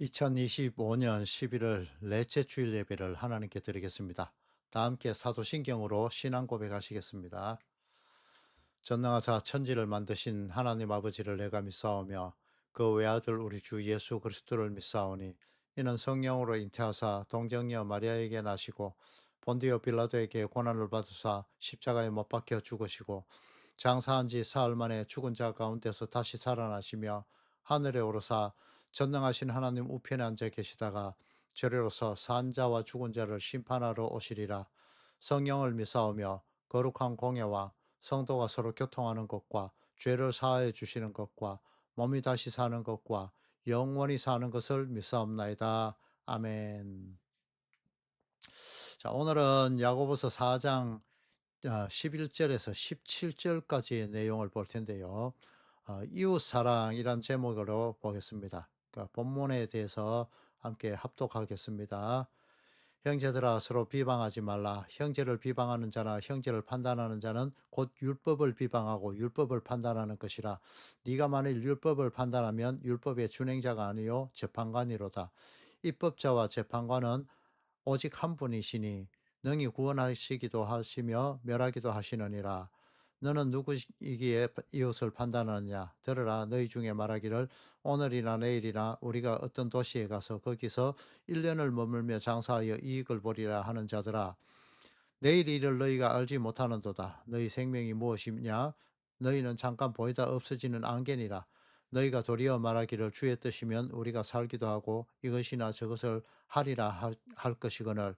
2025년 11월 넷째 주일 예배를 하나님께 드리겠습니다. 다 함께 사도신경으로 신앙 고백하시겠습니다. 전능하사 천지를 만드신 하나님 아버지를 내가 믿사오며 그 외아들 우리 주 예수 그리스도를 믿사오니 이는 성령으로 잉태하사 동정녀 마리아에게 나시고 본디오 빌라도에게 고난을 받으사 십자가에 못 박혀 죽으시고 장사한 지 사흘 만에 죽은 자 가운데서 다시 살아나시며 하늘에 오르사 전능하신 하나님 우편에 앉아 계시다가 저리로서 산 자와 죽은 자를 심판하러 오시리라. 성령을 믿사오며 거룩한 공예와 성도가 서로 교통하는 것과 죄를 사하여 주시는 것과 몸이 다시 사는 것과 영원히 사는 것을 믿사옵나이다. 아멘. 자, 오늘은 야고보서 4장 11절에서 17절까지의 내용을 볼 텐데요. 이웃 사랑이란 제목으로 보겠습니다. 그러니까 본문에 대해서 함께 합독하겠습니다. 형제들아 서로 비방하지 말라. 형제를 비방하는 자나 형제를 판단하는 자는 곧 율법을 비방하고 율법을 판단하는 것이라. 네가 만일 율법을 판단하면 율법의 준행자가 아니요 재판관이로다. 입법자와 재판관은 오직 한 분이시니 능히 구원하시기도 하시며 멸하기도 하시느니라. 너는 누구이기에 이웃을 판단하느냐? 들으라. 너희 중에 말하기를 오늘이나 내일이나 우리가 어떤 도시에 가서 거기서 1년을 머물며 장사하여 이익을 보리라 하는 자들아. 내일 일을 너희가 알지 못하는도다. 너희 생명이 무엇이냐? 너희는 잠깐 보이다 없어지는 안개니라. 너희가 도리어 말하기를 주의 뜻이면 우리가 살기도 하고 이것이나 저것을 하리라 할 것이거늘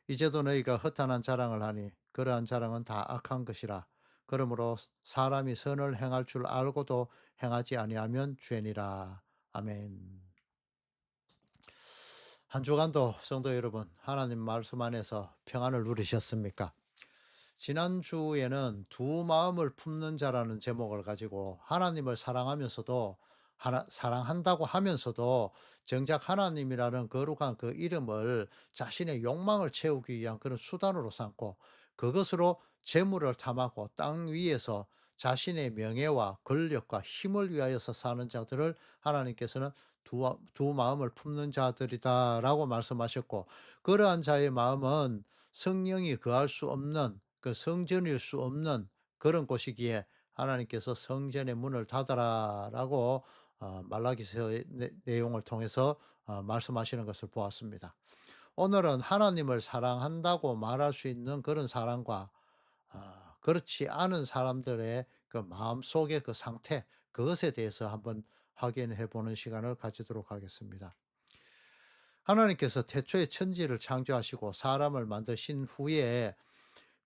이제도 너희가 허탄한 자랑을 하니 그러한 자랑은 다 악한 것이라. 그러므로 사람이 선을 행할 줄 알고도 행하지 아니하면 죄니라. 아멘. 한 주간도 성도 여러분, 하나님 말씀 안에서 평안을 누리셨습니까? 지난주에는 두 마음을 품는 자라는 제목을 가지고 하나님을 사랑하면서도 사랑한다고 하면서도 정작 하나님이라는 거룩한 그 이름을 자신의 욕망을 채우기 위한 그런 수단으로 삼고 그것으로 재물을 탐하고 땅 위에서 자신의 명예와 권력과 힘을 위하여서 사는 자들을 하나님께서는 두 마음을 품는 자들이다라고 말씀하셨고 그러한 자의 마음은 성령이 거할 수 없는 그 성전일 수 없는 그런 곳이기에 하나님께서 "성전의 문을 닫아라."라고 말라기서의 내용을 통해서 말씀하시는 것을 보았습니다. 오늘은 하나님을 사랑한다고 말할 수 있는 그런 사람과 그렇지 않은 사람들의 그 마음속의 그 상태 그것에 대해서 한번 확인해 보는 시간을 가지도록 하겠습니다. 하나님께서 태초에 천지를 창조하시고 사람을 만드신 후에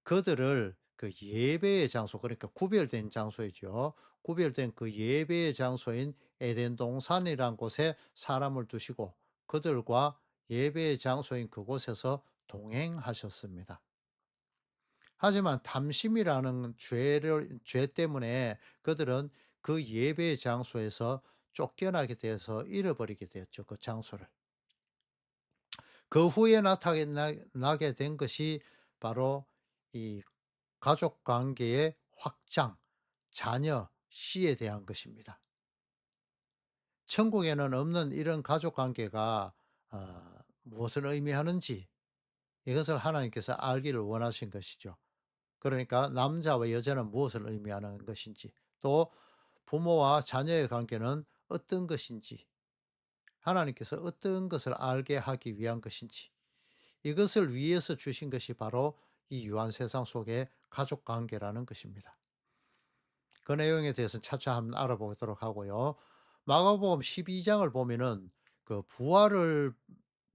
그들을 그 예배의 장소 그러니까 구별된 장소이죠. 구별된 그 예배의 장소인 에덴 동산이란 곳에 사람을 두시고 그들과 예배의 장소인 그곳에서 동행하셨습니다. 하지만 탐심이라는 죄 때문에 그들은 그 예배의 장소에서 쫓겨나게 돼서 잃어버리게 되었죠, 그 장소를. 그 후에 나타나게 된 것이 바로 이 가족 관계의 확장, 자녀, 씨에 대한 것입니다. 천국에는 없는 이런 가족 관계가 무엇을 의미하는지 이것을 하나님께서 알기를 원하신 것이죠. 그러니까 남자와 여자는 무엇을 의미하는 것인지, 또 부모와 자녀의 관계는 어떤 것인지, 하나님께서 어떤 것을 알게 하기 위한 것인지, 이것을 위해서 주신 것이 바로 이 유한 세상 속의 가족 관계라는 것입니다. 그 내용에 대해서는 차차 한번 알아보도록 하고요. 마가복음 12장을 보면은 그 부활을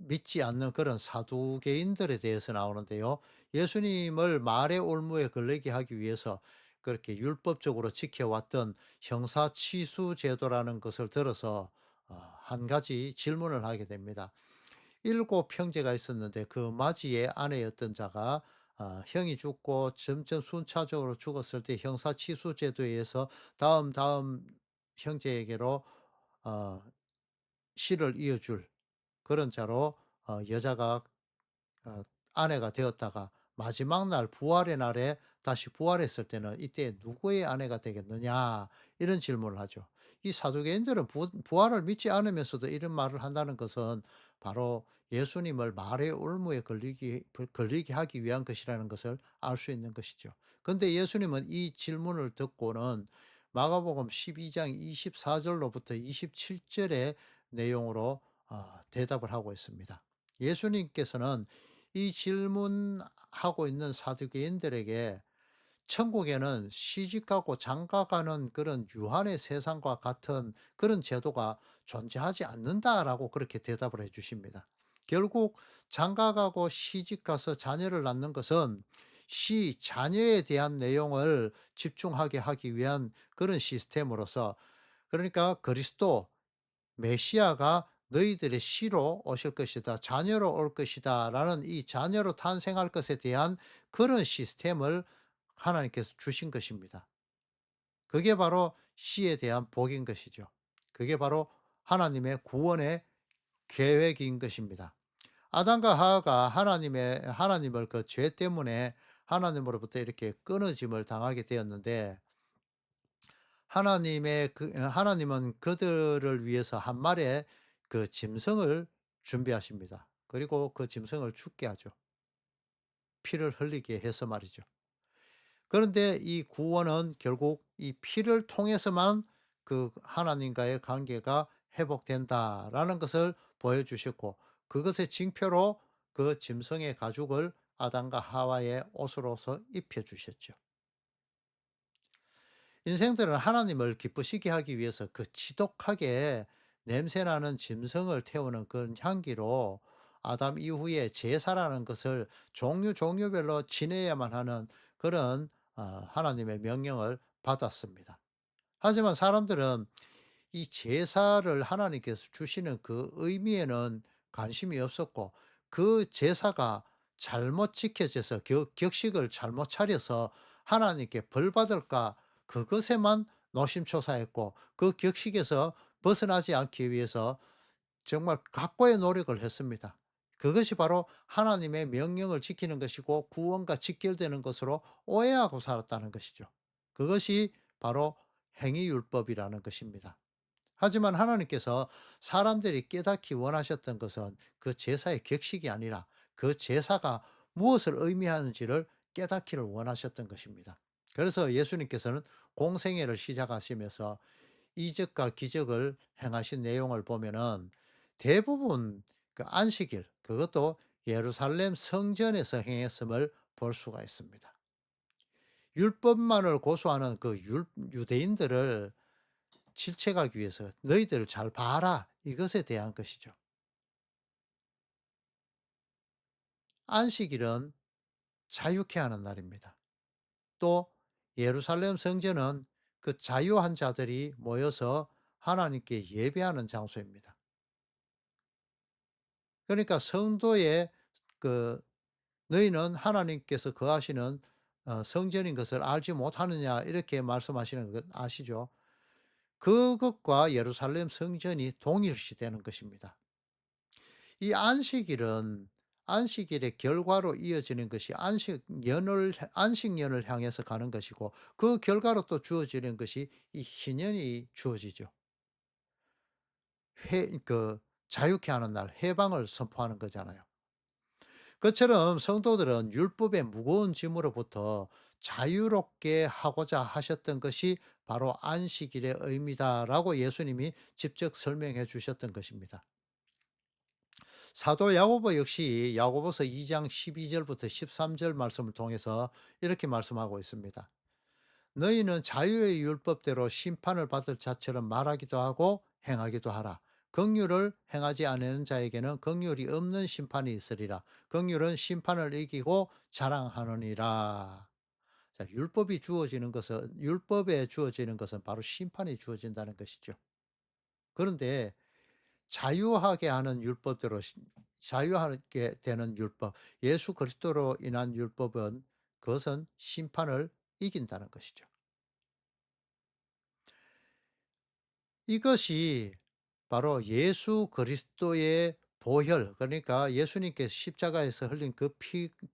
믿지 않는 그런 사두개인들에 대해서 나오는데요. 예수님을 말의 올무에 걸리게 하기 위해서 그렇게 율법적으로 지켜왔던 형사치수 제도라는 것을 들어서 한 가지 질문을 하게 됩니다. 일곱 형제가 있었는데 그 맞이의 아내였던 자가 형이 죽고 점점 순차적으로 죽었을 때 형사치수 제도에 의해서 다음 형제에게로 어 씨를 이어줄 그런 자로 여자가 어 아내가 되었다가 마지막 날 부활의 날에 다시 부활했을 때는 이때 누구의 아내가 되겠느냐 이런 질문을 하죠. 이 사두개인들은 부활을 믿지 않으면서도 이런 말을 한다는 것은 바로 예수님을 말의 올무에 걸리게 하기 위한 것이라는 것을 알 수 있는 것이죠. 근데 예수님은 이 질문을 듣고는 마가복음 12장 24 절로부터 27 절의 내용으로 대답을 하고 있습니다. 예수님께서는 이 질문하고 있는 사두개인들에게 천국에는 시집가고 장가가는 그런 유한의 세상과 같은 그런 제도가 존재하지 않는다라고 그렇게 대답을 해 주십니다. 결국 장가가고 시집가서 자녀를 낳는 것은 자녀에 대한 내용을 집중하게 하기 위한 그런 시스템으로서, 그러니까 그리스도 메시아가 너희들의 씨로 오실 것이다. 자녀로 올 것이다라는 이 자녀로 탄생할 것에 대한 그런 시스템을 하나님께서 주신 것입니다. 그게 바로 씨에 대한 복인 것이죠. 그게 바로 하나님의 구원의 계획인 것입니다. 아담과 하와가 하나님을 그 죄 때문에 하나님으로부터 이렇게 끊어짐을 당하게 되었는데, 하나님은 그들을 위해서 한 마리의 그 짐승을 준비하십니다. 그리고 그 짐승을 죽게 하죠. 피를 흘리게 해서 말이죠. 그런데 이 구원은 결국 이 피를 통해서만 그 하나님과의 관계가 회복된다라는 것을 보여주셨고, 그것의 징표로 그 짐승의 가죽을 아담과 하와의 옷으로서 입혀 주셨죠. 인생들은 하나님을 기쁘시게 하기 위해서 그 지독하게 냄새나는 짐승을 태우는 그 향기로 아담 이후에 제사라는 것을 종류별로 지내야만 하는 그런 하나님의 명령을 받았습니다. 하지만 사람들은 이 제사를 하나님께서 주시는 그 의미에는 관심이 없었고, 그 제사가 잘못 지켜져서 격식을 잘못 차려서 하나님께 벌 받을까, 그것에만 노심초사했고, 그 격식에서 벗어나지 않기 위해서 정말 각고의 노력을 했습니다. 그것이 바로 하나님의 명령을 지키는 것이고 구원과 직결되는 것으로 오해하고 살았다는 것이죠. 그것이 바로 행위율법이라는 것입니다. 하지만 하나님께서 사람들이 깨닫기 원하셨던 것은 그 제사의 격식이 아니라 그 제사가 무엇을 의미하는지를 깨닫기를 원하셨던 것입니다. 그래서 예수님께서는 공생애를 시작하시면서 이적과 기적을 행하신 내용을 보면은 대부분 그 안식일, 그것도 예루살렘 성전에서 행했음을 볼 수가 있습니다. 율법만을 고수하는 그 유대인들을 질책하기 위해서 "너희들 잘 봐라." 이것에 대한 것이죠. 안식일은 자유케 하는 날입니다. 또 예루살렘 성전은 그 자유한 자들이 모여서 하나님께 예배하는 장소입니다. 그러니까 성도의 그 "너희는 하나님께서 거하시는 성전인 것을 알지 못하느냐." 이렇게 말씀하시는 것 아시죠? 그것과 예루살렘 성전이 동일시되는 것입니다. 이 안식일의 결과로 이어지는 것이 안식년을 향해서 가는 것이고, 그 결과로 또 주어지는 것이 이 희년이 주어지죠. 자유케 하는 날, 해방을 선포하는 거잖아요. 그처럼 성도들은 율법의 무거운 짐으로부터 자유롭게 하고자 하셨던 것이 바로 안식일의 의미다라고 예수님이 직접 설명해 주셨던 것입니다. 사도 야고보 역시 야고보서 2장 12 절부터 13절 말씀을 통해서 이렇게 말씀하고 있습니다. 너희는 자유의 율법대로 심판을 받을 자처럼 말하기도 하고 행하기도 하라. 긍휼을 행하지 않는 자에게는 긍휼이 없는 심판이 있으리라. 긍휼은 심판을 이기고 자랑하느니라. 자, 율법에 주어지는 것은 바로 심판이 주어진다는 것이죠. 그런데 자유하게 하는 율법대로 자유하게 되는 율법, 예수 그리스도로 인한 율법은 그것은 심판을 이긴다는 것이죠. 이것이 바로 예수 그리스도의 보혈, 그러니까 예수님께서 십자가에서 흘린 그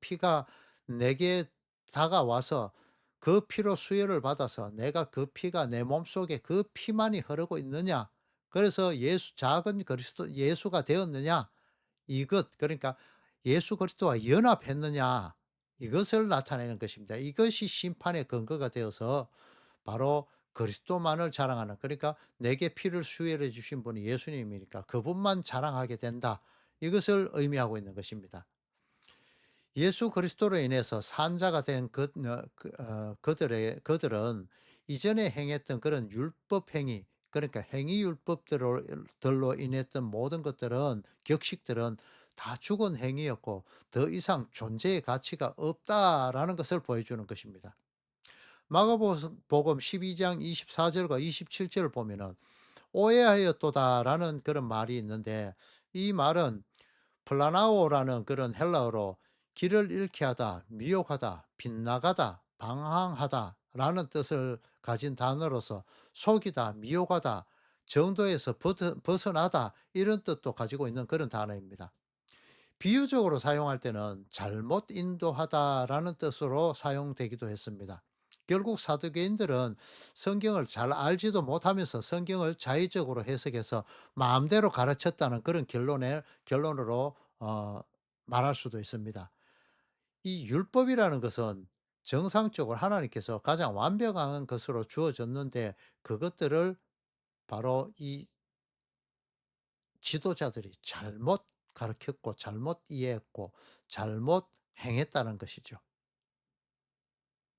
피가 내게 다가와서 그 피로 수혈을 받아서 내가 그 피가 내 몸속에 그 피만이 흐르고 있느냐. 그래서 작은 그리스도 예수가 되었느냐. 이것 그러니까 예수 그리스도와 연합했느냐. 이것을 나타내는 것입니다. 이것이 심판의 근거가 되어서 바로 그리스도만을 자랑하는, 그러니까 내게 피를 수혈해 주신 분이 예수님이니까 그분만 자랑하게 된다. 이것을 의미하고 있는 것입니다. 예수 그리스도로 인해서 산자가 된 그들은 이전에 행했던 그런 율법 행위, 그러니까 행위 율법들로 들로 인했던 모든 것들은, 격식들은 다 죽은 행위였고 더 이상 존재의 가치가 없다라는 것을 보여주는 것입니다. 마가복음 12장 24절과 27절을 보면은 오해하였도다라는 그런 말이 있는데, 이 말은 플라나오라는 그런 헬라어로 길을 잃게 하다, 미혹하다, 빗나가다, 방황하다라는 뜻을 가진 단어로서 속이다, 미혹하다, 정도에서 벗어나다, 이런 뜻도 가지고 있는 그런 단어입니다. 비유적으로 사용할 때는 잘못 인도하다라는 뜻으로 사용되기도 했습니다. 결국 사두개인들은 성경을 잘 알지도 못하면서 성경을 자의적으로 해석해서 마음대로 가르쳤다는 그런 결론으로 말할 수도 있습니다. 이 율법이라는 것은 정상적으로 하나님께서 가장 완벽한 것으로 주어졌는데, 그것들을 바로 이 지도자들이 잘못 가르쳤고 잘못 이해했고 잘못 행했다는 것이죠.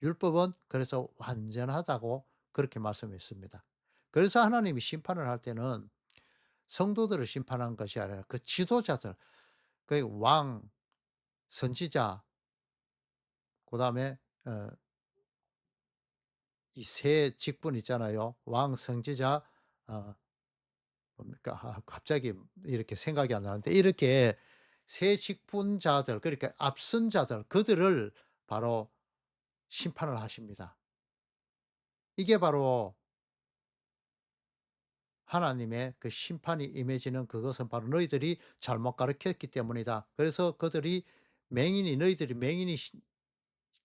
율법은 그래서 완전하다고 그렇게 말씀했습니다. 그래서 하나님이 심판을 할 때는 성도들을 심판한 것이 아니라 그 지도자들, 그 왕, 선지자, 그다음에 어 이 세 직분 있잖아요. 왕, 선지자, 어 뭡니까? 갑자기 이렇게 생각이 안 나는데, 이렇게 세 직분자들, 그러니까 앞선 자들, 그들을 바로 심판을 하십니다. 이게 바로 하나님의 그 심판이 임해지는, 그것은 바로 너희들이 잘못 가르쳤기 때문이다. 그래서 너희들이 맹인이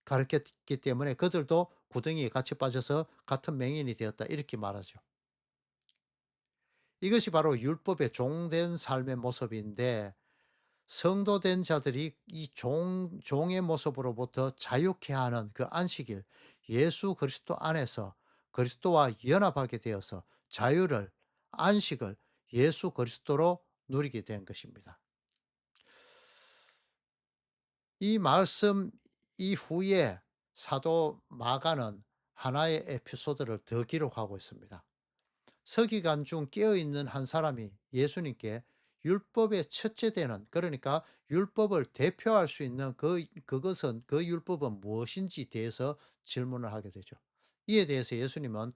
가르쳤기 때문에 그들도 구덩이에 같이 빠져서 같은 맹인이 되었다. 이렇게 말하죠. 이것이 바로 율법의 종된 삶의 모습인데, 성도된 자들이 이 종의 모습으로부터 자유케 하는 그 안식일, 예수 그리스도 안에서 그리스도와 연합하게 되어서 자유를, 안식을 예수 그리스도로 누리게 된 것입니다. 이 말씀 이후에 사도 마가는 하나의 에피소드를 더 기록하고 있습니다. 서기관 중 깨어 있는 한 사람이 예수님께 율법의 첫째 되는, 그러니까 율법을 대표할 수 있는 그 율법은 무엇인지 대해서 질문을 하게 되죠. 이에 대해서 예수님은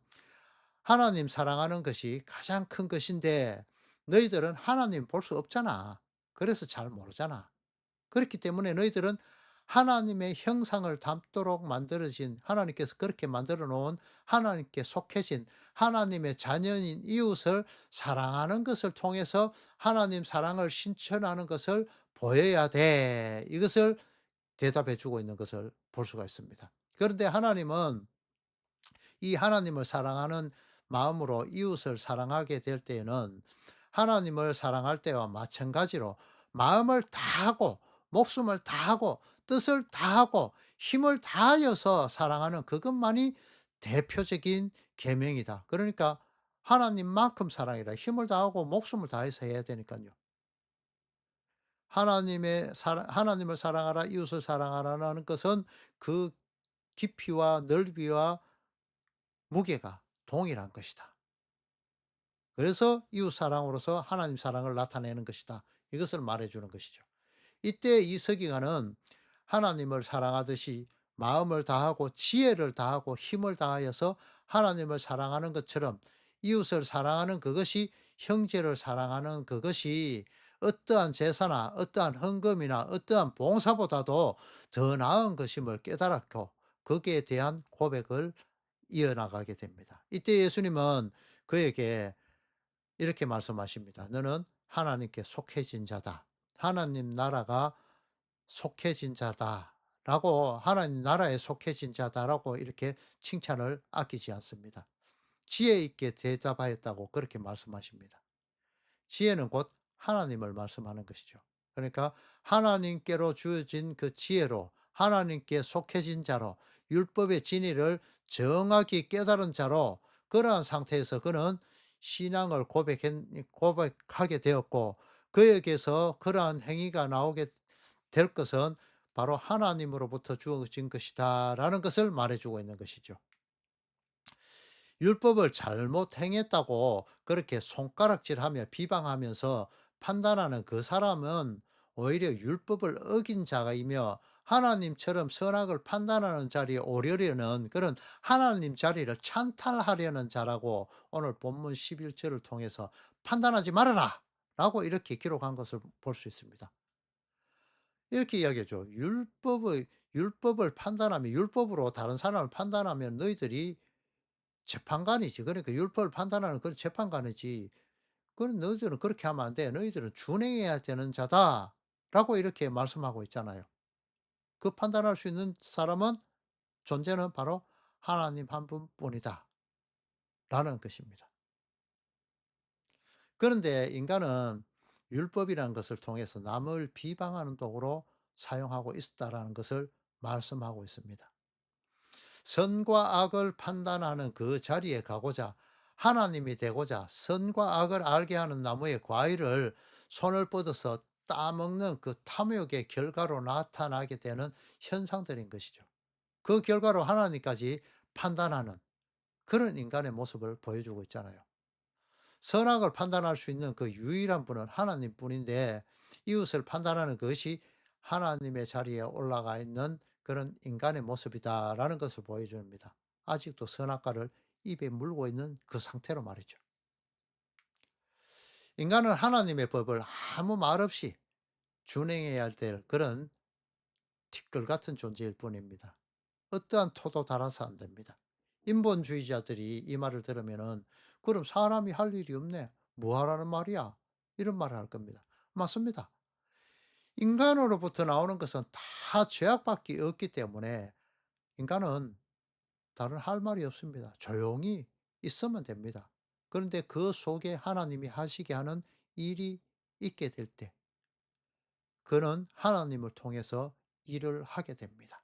하나님 사랑하는 것이 가장 큰 것인데 너희들은 하나님 볼 수 없잖아. 그래서 잘 모르잖아. 그렇기 때문에 너희들은 하나님의 형상을 담도록 만들어진, 하나님께서 그렇게 만들어 놓은, 하나님께 속해진 하나님의 자녀인 이웃을 사랑하는 것을 통해서 하나님 사랑을 실천하는 것을 보여야 돼. 이것을 대답해 주고 있는 것을 볼 수가 있습니다. 그런데 하나님은 이 하나님을 사랑하는 마음으로 이웃을 사랑하게 될 때에는 하나님을 사랑할 때와 마찬가지로 마음을 다하고 목숨을 다하고 뜻을 다하고 힘을 다하여서 사랑하는 그것만이 대표적인 계명이다. 그러니까 하나님만큼 사랑이라, 힘을 다하고 목숨을 다해서 해야 되니까요. 하나님을 사랑하라, 이웃을 사랑하라는 것은 그 깊이와 넓이와 무게가 동일한 것이다. 그래서 이웃 사랑으로서 하나님 사랑을 나타내는 것이다. 이것을 말해 주는 것이죠. 이때 이 서기관은 하나님을 사랑하듯이 마음을 다하고 지혜를 다하고 힘을 다하여서 하나님을 사랑하는 것처럼 이웃을 사랑하는 그것이, 형제를 사랑하는 그것이 어떠한 제사나 어떠한 헌금이나 어떠한 봉사보다도 더 나은 것임을 깨달았고 거기에 대한 고백을 이어나가게 됩니다. 이때 예수님은 그에게 이렇게 말씀하십니다. 너는 하나님께 속해진 자다. 하나님 나라가 속해진 자다. 라고 하나님 나라에 속해진 자다라고 이렇게 칭찬을 아끼지 않습니다. 지혜 있게 대답하였다고 그렇게 말씀하십니다. 지혜는 곧 하나님을 말씀하는 것이죠. 그러니까 하나님께로 주어진 그 지혜로 하나님께 속해진 자로 율법의 진리를 정확히 깨달은 자로 그러한 상태에서 그는 신앙을 고백하게 되었고 그에게서 그러한 행위가 나오게 될 것은 바로 하나님으로부터 주어진 것이다라는 것을 말해주고 있는 것이죠. 율법을 잘못 행했다고 그렇게 손가락질하며 비방하면서 판단하는 그 사람은 오히려 율법을 어긴 자가이며 하나님처럼 선악을 판단하는 자리에 오르려는 그런 하나님 자리를 찬탈하려는 자라고 오늘 본문 11절을 통해서 판단하지 말아라! 라고 이렇게 기록한 것을 볼 수 있습니다. 이렇게 이야기하죠. 율법을 판단하며 율법으로 다른 사람을 판단하면 너희들이 재판관이지. 그러니까 율법을 판단하는 그런 재판관이지. 그런 "너희들은 그렇게 하면 안 돼. 너희들은 준행해야 되는 자다."라고 이렇게 말씀하고 있잖아요. 그 판단할 수 있는 사람은 존재는 바로 하나님 한 분뿐이다라는 것입니다. 그런데 인간은 율법이라는 것을 통해서 남을 비방하는 도구로 사용하고 있었다라는 것을 말씀하고 있습니다. 선과 악을 판단하는 그 자리에 가고자 하나님이 되고자 선과 악을 알게 하는 나무의 과일을 손을 뻗어서 따먹는 그 탐욕의 결과로 나타나게 되는 현상들인 것이죠. 그 결과로 하나님까지 판단하는 그런 인간의 모습을 보여주고 있잖아요. 선악을 판단할 수 있는 그 유일한 분은 하나님뿐인데 이웃을 판단하는 것이 하나님의 자리에 올라가 있는 그런 인간의 모습이다라는 것을 보여줍니다. 아직도 선악과를 입에 물고 있는 그 상태로 말이죠. 인간은 하나님의 법을 아무 말 없이 준행해야 될 그런 티끌 같은 존재일 뿐입니다. 어떠한 토도 달아서 안 됩니다. 인본주의자들이 이 말을 들으면은 "그럼 사람이 할 일이 없네. 뭐 하라는 말이야?" 이런 말을 할 겁니다. 맞습니다. 인간으로부터 나오는 것은 다 죄악밖에 없기 때문에 인간은 다른 할 말이 없습니다. 조용히 있으면 됩니다. 그런데 그 속에 하나님이 하시게 하는 일이 있게 될 때 그는 하나님을 통해서 일을 하게 됩니다.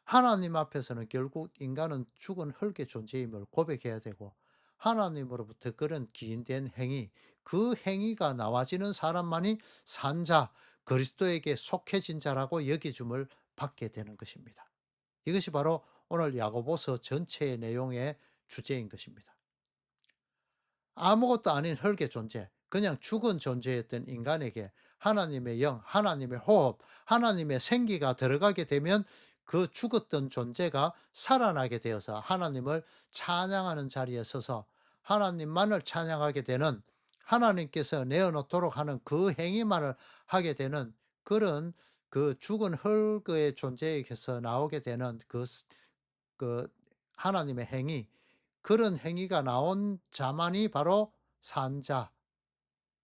하나님 앞에서는 결국 인간은 죽은 흙의 존재임을 고백해야 되고 하나님으로부터 그런 기인된 행위, 그 행위가 나와지는 사람만이 산자, 그리스도에게 속해진 자라고 여기줌을 받게 되는 것입니다. 이것이 바로 오늘 야고보서 전체의 내용의 주제인 것입니다. 아무것도 아닌 흙의 존재, 그냥 죽은 존재였던 인간에게 하나님의 영, 하나님의 호흡, 하나님의 생기가 들어가게 되면 그 죽었던 존재가 살아나게 되어서 하나님을 찬양하는 자리에 서서 하나님만을 찬양하게 되는 하나님께서 내어놓도록 하는 그 행위만을 하게 되는 그런 그 죽은 흙의 존재에게서 나오게 되는 그 하나님의 행위, 그런 행위가 나온 자만이 바로 산 자,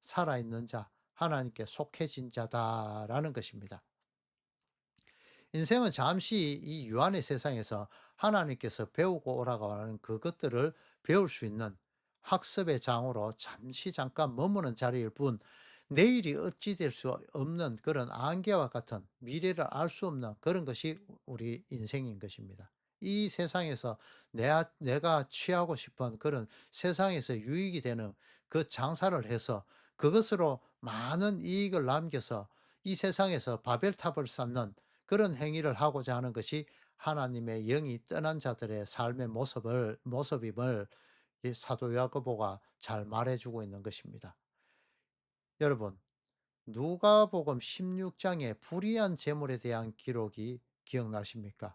살아있는 자, 하나님께 속해진 자다라는 것입니다. 인생은 잠시 이 유한의 세상에서 하나님께서 배우고 오라고 하는 그것들을 배울 수 있는 학습의 장으로 잠시 잠깐 머무는 자리일 뿐 내일이 어찌 될 수 없는 그런 안개와 같은 미래를 알 수 없는 그런 것이 우리 인생인 것입니다. 이 세상에서 내가 취하고 싶은 그런 세상에서 유익이 되는 그 장사를 해서 그것으로 많은 이익을 남겨서 이 세상에서 바벨탑을 쌓는 그런 행위를 하고자 하는 것이 하나님의 영이 떠난 자들의 삶의 모습임을 이 사도 야고보가 잘 말해 주고 있는 것입니다. 여러분, 누가복음 16장의 불의한 재물에 대한 기록이 기억나십니까?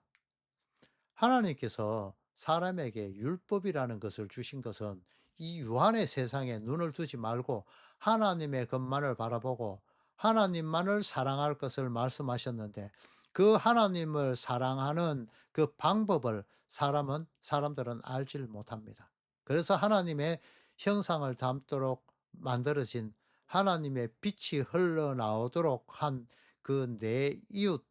하나님께서 사람에게 율법이라는 것을 주신 것은 이 유한의 세상에 눈을 두지 말고 하나님의 것만을 바라보고 하나님만을 사랑할 것을 말씀하셨는데 그 하나님을 사랑하는 그 방법을 사람들은 알지를 못합니다. 그래서 하나님의 형상을 담도록 만들어진 하나님의 빛이 흘러나오도록 한 그 내 이웃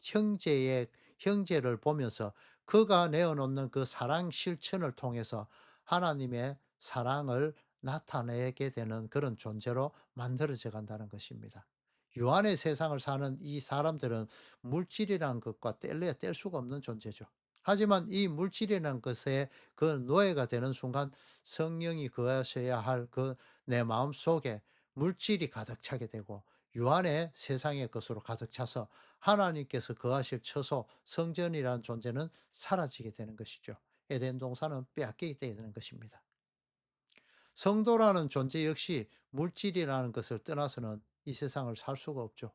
형제를 보면서 그가 내어 놓는 그 사랑 실천을 통해서 하나님의 사랑을 나타내게 되는 그런 존재로 만들어져 간다는 것입니다. 유한의 세상을 사는 이 사람들은 물질이란 것과 뗄래야 뗄 수가 없는 존재죠. 하지만 이 물질이라는 것에 그 노예가 되는 순간 성령이 거하셔야 할 그 내 마음속에 물질이 가득 차게 되고 유한의 세상의 것으로 가득 차서 하나님께서 거하실 처소 성전이라는 존재는 사라지게 되는 것이죠. 에덴 동산은 빼앗기게 되는 것입니다. 성도라는 존재 역시 물질이라는 것을 떠나서는 이 세상을 살 수가 없죠.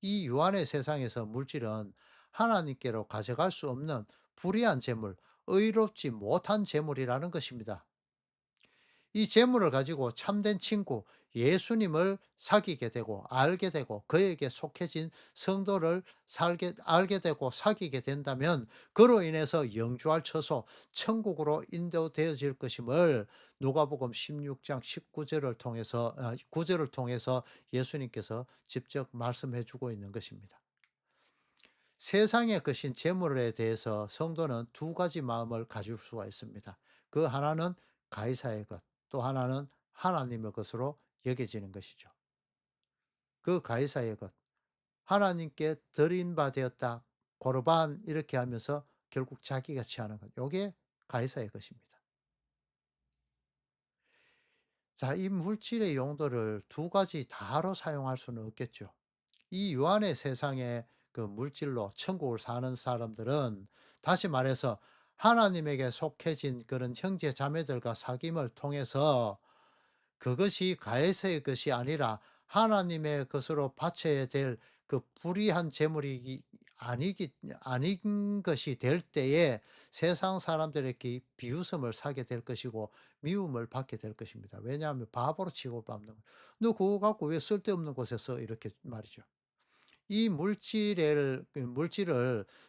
이 유한의 세상에서 물질은 하나님께로 가져갈 수 없는 불의한 재물, 의롭지 못한 재물이라는 것입니다. 이 재물을 가지고 참된 친구 예수님을 사귀게 되고 알게 되고 그에게 속해진 성도를 알게 되고 사귀게 된다면 그로 인해서 영주할 처소 천국으로 인도되어질 것임을 누가복음 16장 19절을 통해서 9절을 통해서 예수님께서 직접 말씀해 주고 있는 것입니다. 세상의 것인 재물에 대해서 성도는 두 가지 마음을 가질 수가 있습니다. 그 하나는 가이사의 것, 또 하나는 하나님의 것으로 여겨지는 것이죠. 그 가이사의 것, 하나님께 드린 바 되었다. 고르반 이렇게 하면서 결국 자기가 취하는 것. 요게 가이사의 것입니다. 자, 이 물질의 용도를 두 가지 다로 사용할 수는 없겠죠. 이 유한의 세상에 그 물질로 천국을 사는 사람들은 다시 말해서 하나님에게 속해진 그런 형제 자매들과 사귐을 통해서 그것이 가해서의 것이 아니라 하나님의 것으로 바쳐야 될 그 불의한 재물이 아닌 것이 될 때에 세상 사람들에게 비웃음을 사게 될 것이고 미움을 받게 될 것입니다. 왜냐하면 바보로 취급받는 거예요. "너 그거 갖고 왜 쓸데없는 곳에 써?" 이렇게 말이죠. 이 물질을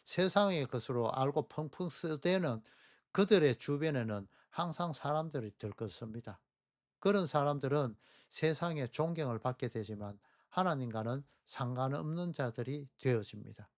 세상의 것으로 알고 펑펑 쓰대는 그들의 주변에는 항상 사람들이 들것입니다. 그런 사람들은 세상에 존경을 받게 되지만 하나님과는 상관없는 자들이 되어집니다.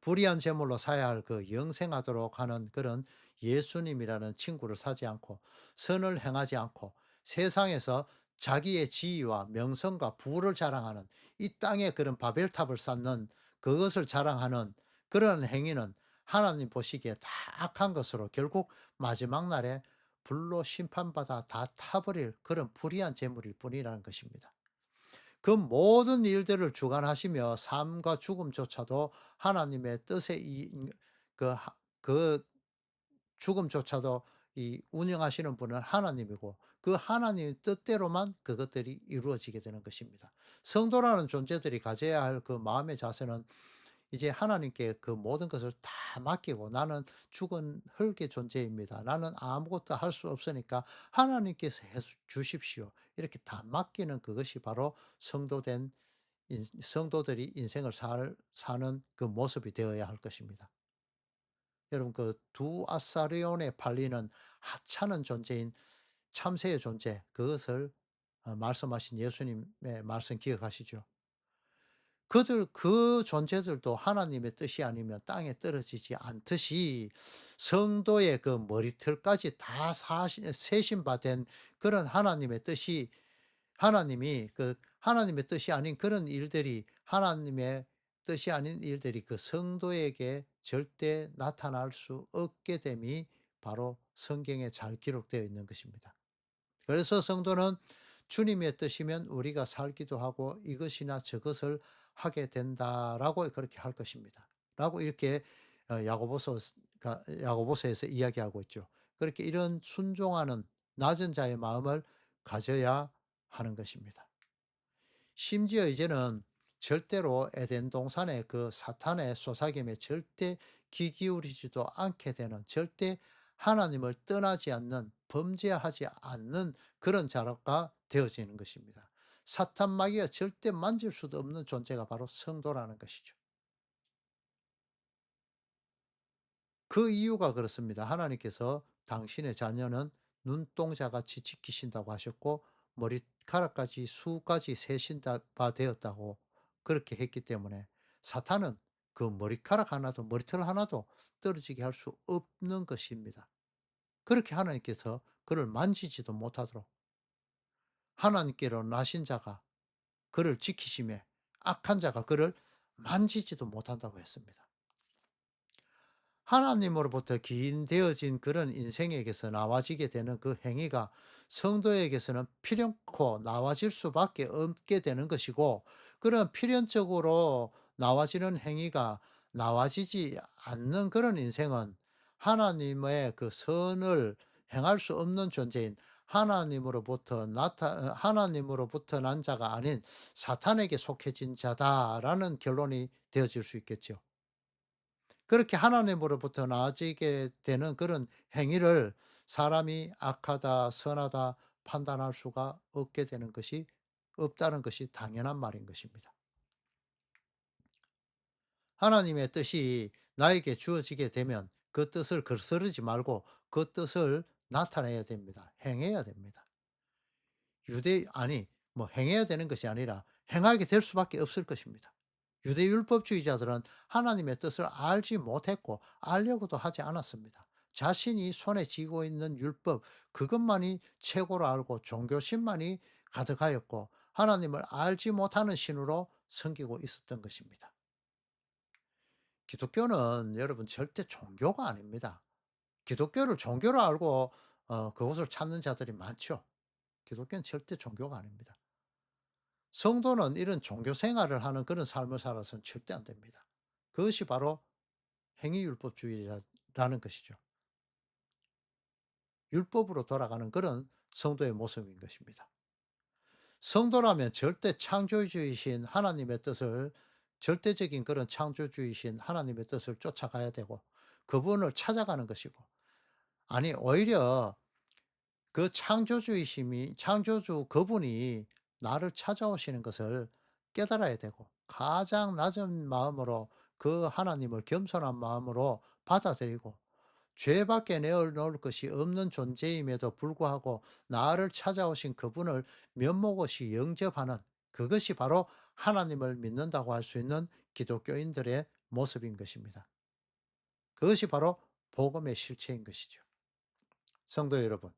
불의한 제물로 사야 할 그 영생하도록 하는 그런 예수님이라는 친구를 사지 않고 선을 행하지 않고 세상에서 자기의 지위와 명성과 부를 자랑하는 이 땅에 그런 바벨탑을 쌓는 그것을 자랑하는 그런 행위는 하나님 보시기에 다 악한 것으로 결국 마지막 날에 불로 심판받아 다 타버릴 그런 불의한 재물일 뿐이라는 것입니다. 그 모든 일들을 주관하시며 삶과 죽음조차도 하나님의 뜻에 그 죽음조차도 이 운영하시는 분은 하나님이고 그 하나님의 뜻대로만 그것들이 이루어지게 되는 것입니다. 성도라는 존재들이 가져야 할 그 마음의 자세는 이제 하나님께 그 모든 것을 다 맡기고 '나는 죽은 흙의 존재입니다. 나는 아무것도 할 수 없으니까 하나님께서 해 주십시오.' 이렇게 다 맡기는 그것이 바로 성도된 성도들이 인생을 사는 그 모습이 되어야 할 것입니다. 여러분 그 두 아사리온에 팔리는 하찮은 존재인 참새의 존재 그것을 말씀하신 예수님의 말씀 기억하시죠? 그 존재들도 하나님의 뜻이 아니면 땅에 떨어지지 않듯이 성도의 그 머리털까지 다 세신 바 된 그런 하나님의 뜻이 하나님의 뜻이 아닌 그런 일들이 하나님의 뜻이 아닌 일들이 그 성도에게 절대 나타날 수 없게 됨이 바로 성경에 잘 기록되어 있는 것입니다. 그래서 성도는 주님의 뜻이면 우리가 살기도 하고 이것이나 저것을 하게 된다라고 그렇게 할 것입니다. 라고 이렇게 야고보서에서 이야기하고 있죠. 그렇게 이런 순종하는 낮은 자의 마음을 가져야 하는 것입니다. 심지어 이제는 절대로 에덴 동산의 그 사탄의 속삭임에 절대 귀 기울이지도 않게 되는 절대 하나님을 떠나지 않는 범죄하지 않는 그런 자가 되어지는 것입니다. 사탄 마귀가 절대 만질 수도 없는 존재가 바로 성도라는 것이죠. 그 이유가 그렇습니다. 하나님께서 당신의 자녀는 눈동자같이 지키신다고 하셨고 머리카락까지 수까지 세신다 바 되었다고 그렇게 했기 때문에 사탄은 그 머리카락 하나도 머리털 하나도 떨어지게 할 수 없는 것입니다. 그렇게 하나님께서 그를 만지지도 못하도록 하나님께로 나신 자가 그를 지키심에 악한 자가 그를 만지지도 못한다고 했습니다. 하나님으로부터 기인되어진 그런 인생에게서 나와지게 되는 그 행위가 성도에게서는 필연코 나와질 수밖에 없게 되는 것이고, 그런 필연적으로 나와지는 행위가 나와지지 않는 그런 인생은 하나님의 그 선을 행할 수 없는 존재인 하나님으로부터 난 자가 아닌 사탄에게 속해진 자다라는 결론이 되어질 수 있겠죠. 그렇게 하나님으로부터 나아지게 되는 그런 행위를 사람이 악하다, 선하다 판단할 수가 없게 되는 것이 없다는 것이 당연한 말인 것입니다. 하나님의 뜻이 나에게 주어지게 되면 그 뜻을 거스르지 말고 그 뜻을 나타내야 됩니다. 행해야 됩니다. 행해야 되는 것이 아니라 행하게 될 수밖에 없을 것입니다. 유대 율법주의자들은 하나님의 뜻을 알지 못했고 알려고도 하지 않았습니다. 자신이 손에 쥐고 있는 율법 그것만이 최고로 알고 종교심만이 가득하였고 하나님을 알지 못하는 신으로 섬기고 있었던 것입니다. 기독교는 여러분 절대 종교가 아닙니다. 기독교를 종교로 알고 그것을 찾는 자들이 많죠. 기독교는 절대 종교가 아닙니다. 성도는 이런 종교 생활을 하는 그런 삶을 살아서는 절대 안 됩니다. 그것이 바로 행위율법주의라는 것이죠. 율법으로 돌아가는 그런 성도의 모습인 것입니다. 성도라면 절대 창조주이신 하나님의 뜻을 절대적인 그런 창조주이신 하나님의 뜻을 쫓아가야 되고 그분을 찾아가는 것이고, 아니 오히려 그 창조주 그분이 나를 찾아오시는 것을 깨달아야 되고 가장 낮은 마음으로 그 하나님을 겸손한 마음으로 받아들이고 죄밖에 내어놓을 것이 없는 존재임에도 불구하고 나를 찾아오신 그분을 면목없이 영접하는, 그것이 바로 하나님을 믿는다고 할 수 있는 기독교인들의 모습인 것입니다. 그것이 바로 복음의 실체인 것이죠. 성도 여러분,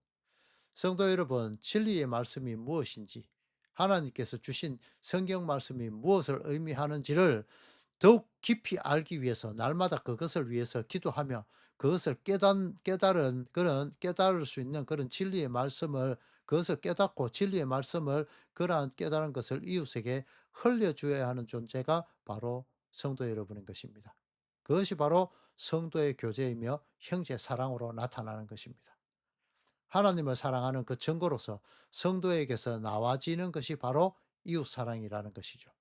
진리의 말씀이 무엇인지, 하나님께서 주신 성경 말씀이 무엇을 의미하는지를 더욱 깊이 알기 위해서 날마다 그것을 위해서 기도하며 그것을 깨달을 수 있는 그런 진리의 말씀을, 그것을 깨닫고 진리의 말씀을, 그러한 깨달은 것을 이웃에게 흘려주어야 하는 존재가 바로 성도 여러분인 것입니다. 그것이 바로 성도의 교제이며 형제 사랑으로 나타나는 것입니다. 하나님을 사랑하는 그 증거로서 성도에게서 나와지는 것이 바로 이웃 사랑이라는 것이죠.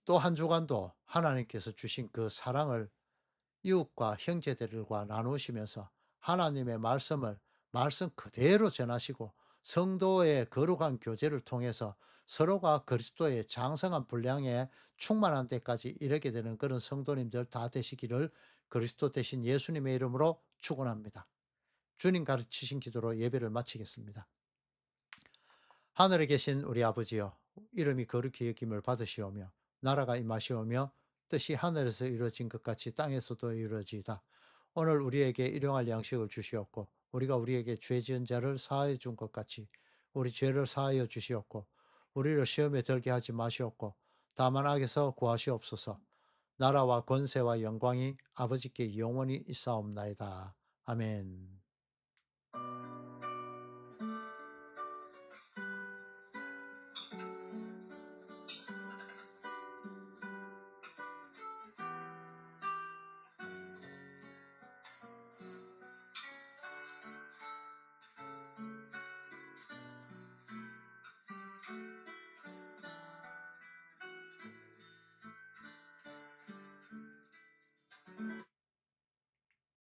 또 한 주간도 하나님께서 주신 그 사랑을 이웃과 형제들과 나누시면서 하나님의 말씀 그대로 전하시고 성도의 거룩한 교제를 통해서 서로가 그리스도의 장성한 분량에 충만한 데까지 이르게 되는 그런 성도님들 다 되시기를 그리스도 대신 예수님의 이름으로 축원합니다. 주님 가르치신 기도로 예배를 마치겠습니다. 하늘에 계신 우리 아버지여, 이름이 거룩히 여김을 받으시오며 나라가 임하시오며 뜻이 하늘에서 이루어진 것 같이 땅에서도 이루어지이다. 오늘 우리에게 일용할 양식을 주시옵고 우리가 우리에게 죄 지은 자를 사하여 준 것 같이 우리 죄를 사하여 주시옵고 우리를 시험에 들게 하지 마시옵고 다만 악에서 구하시옵소서. 나라와 권세와 영광이 아버지께 영원히 있사옵나이다. 아멘.